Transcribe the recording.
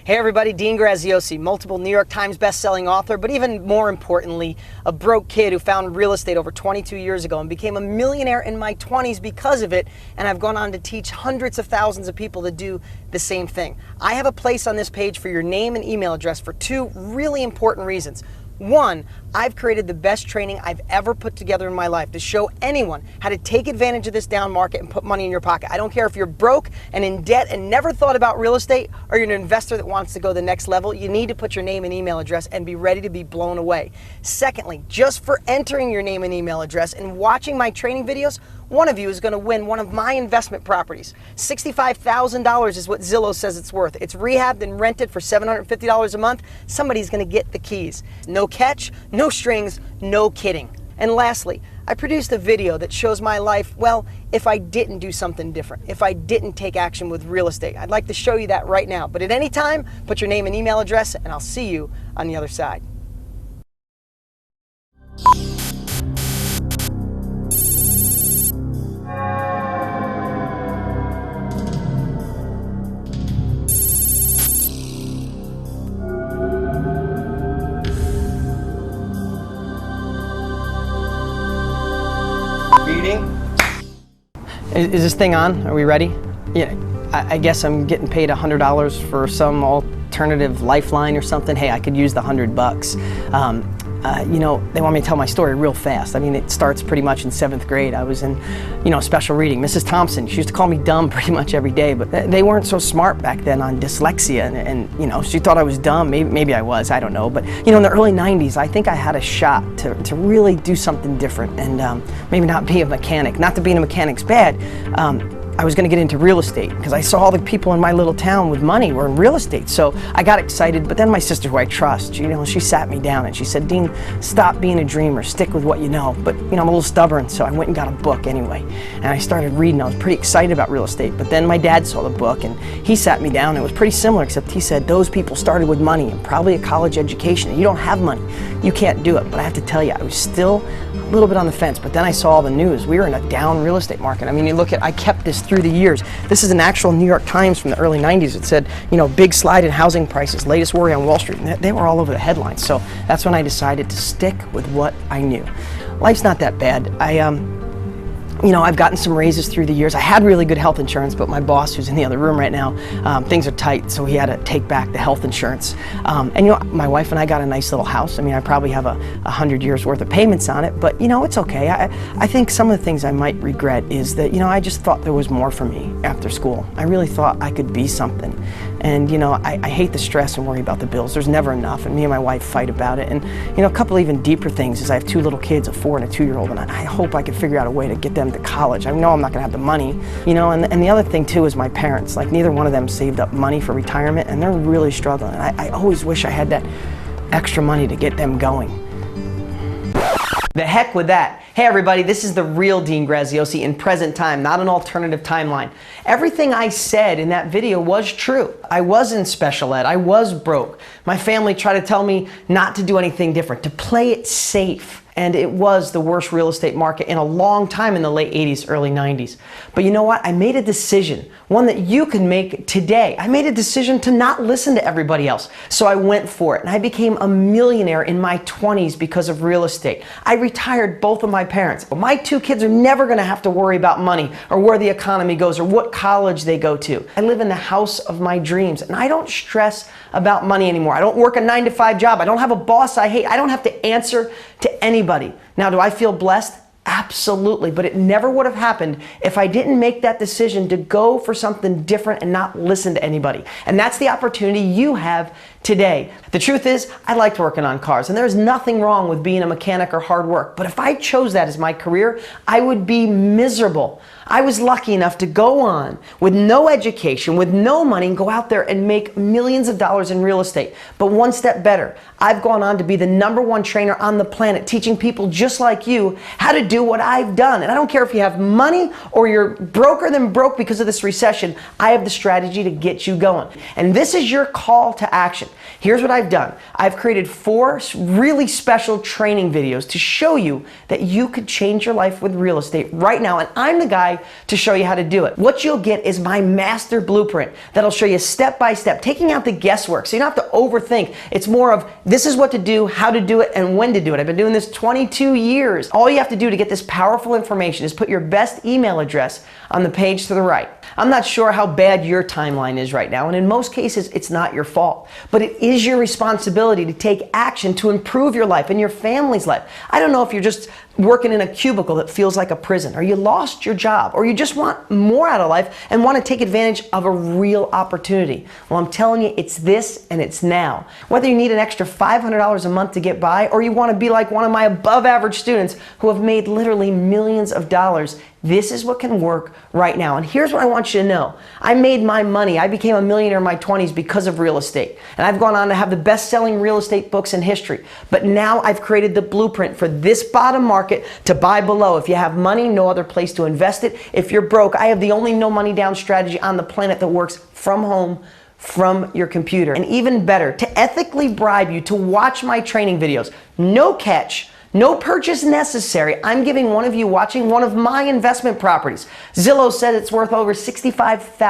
Hey everybody, Dean Graziosi, multiple New York Times best-selling author, but even more importantly, a broke kid who found real estate over 22 years ago and became a millionaire in my 20s because of it, and I've gone on to teach hundreds of thousands of people to do the same thing. I have a place on this page for your name and email address for two really important reasons. One, I've created the best training I've ever put together in my life to show anyone how to take advantage of this down market and put money in your pocket. I don't care if you're broke and in debt and never thought about real estate, or you're an investor that wants to go the next level. You need to put your name and email address and be ready to be blown away. Secondly, just for entering your name and email address and watching my training videos, one of you is going to win one of my investment properties. $65,000 is what Zillow says it's worth. It's rehabbed and rented for $750 a month. Somebody's going to get the keys. No catch, no strings, no kidding. And lastly, I produced a video that shows my life, well, if I didn't do something different, if I didn't take action with real estate. I'd like to show you that right now. But at any time, put your name and email address, and I'll see you on the other side. Is this thing on? Are we ready? Yeah, I guess I'm getting paid $100 for some alternative lifeline or something. Hey, I could use the $100. You know, they want me to tell my story real fast. I mean, it starts pretty much in 7th grade. I was in, special reading. Mrs. Thompson, she used to call me dumb pretty much every day, but they weren't so smart back then on dyslexia, and she thought I was dumb. Maybe I was, I don't know. But, in the early 90s, I think I had a shot to really do something different and maybe not be a mechanic. Not that being a mechanic's bad. I was going to get into real estate because I saw all the people in my little town with money were in real estate. So I got excited, but then my sister, who I trust, she sat me down and she said, Dean, stop being a dreamer, stick with what you know. But I'm a little stubborn, so I went and got a book anyway. And I started reading. I was pretty excited about real estate, but then my dad saw the book and he sat me down. It was pretty similar, except he said, those people started with money and probably a college education, and you don't have money. You can't do it. But I have to tell you, I was still a little bit on the fence, but then I saw all the news. We were in a down real estate market. I mean, you look at, I kept this through the years. This is an actual New York Times from the early 90s. It said, big slide in housing prices, latest worry on Wall Street. And they were all over the headlines. So that's when I decided to stick with what I knew. Life's not that bad. I've gotten some raises through the years. I had really good health insurance, but my boss, who's in the other room right now, things are tight, so he had to take back the health insurance. My wife and I got a nice little house. I mean, I probably have 100 years worth of payments on it, but it's okay. I think some of the things I might regret is that, I just thought there was more for me after school. I really thought I could be something. And, I hate the stress and worry about the bills. There's never enough, and me and my wife fight about it. And, a couple even deeper things is I have 2 little kids, a 4 and a 2-year-old, and I hope I could figure out a way to get them to college. I know I'm not going to have the money, and the other thing too is my parents. Like, neither one of them saved up money for retirement, and they're really struggling. And I always wish I had that extra money to get them going. The heck with that. Hey everybody, this is the real Dean Graziosi in present time, not an alternative timeline. Everything I said in that video was true. I was in special ed. I was broke. My family tried to tell me not to do anything different, to play it safe. And it was the worst real estate market in a long time in the late 80s, early 90s. But you know what? I made a decision, one that you can make today. I made a decision to not listen to everybody else. So I went for it, and I became a millionaire in my 20s because of real estate. I retired both of my parents. My 2 kids are never going to have to worry about money or where the economy goes or what college they go to. I live in the house of my dreams, and I don't stress about money anymore. I don't work a 9-to-5 job. I don't have a boss I hate. I don't have to answer to anybody. Now, do I feel blessed? Absolutely, but it never would have happened if I didn't make that decision to go for something different and not listen to anybody. And that's the opportunity you have today. The truth is, I liked working on cars, and there's nothing wrong with being a mechanic or hard work. But if I chose that as my career, I would be miserable. I was lucky enough to go on with no education, with no money, and go out there and make millions of dollars in real estate. But one step better, I've gone on to be the #1 trainer on the planet, teaching people just like you how to do what I've done. And I don't care if you have money or you're broker than broke because of this recession, I have the strategy to get you going. And this is your call to action. Here's what I've done. I've created 4 really special training videos to show you that you could change your life with real estate right now. And I'm the guy guy to show you how to do it. What you'll get is my master blueprint that'll show you step by step, taking out the guesswork so you don't have to overthink. It's more of this is what to do, how to do it, and when to do it. I've been doing this 22 years. All you have to do to get this powerful information is put your best email address on the page to the right. I'm not sure how bad your timeline is right now, and in most cases, it's not your fault. But it is your responsibility to take action to improve your life and your family's life. I don't know if you're just working in a cubicle that feels like a prison, or you lost your job, or you just want more out of life and want to take advantage of a real opportunity. Well, I'm telling you, it's this and it's now. Whether you need an extra $500 a month to get by, or you want to be like one of my above average students who have made literally millions of dollars, this is what can work right now. And here's what I want you to know. I made my money. I became a millionaire in my 20s because of real estate. And I've gone on to have the best-selling real estate books in history. But now I've created the blueprint for this bottom market to buy below. If you have money, no other place to invest it. If you're broke, I have the only no money down strategy on the planet that works from home, from your computer. And even better, to ethically bribe you to watch my training videos. No catch. No purchase necessary. I'm giving one of you watching one of my investment properties. Zillow said it's worth over $65,000.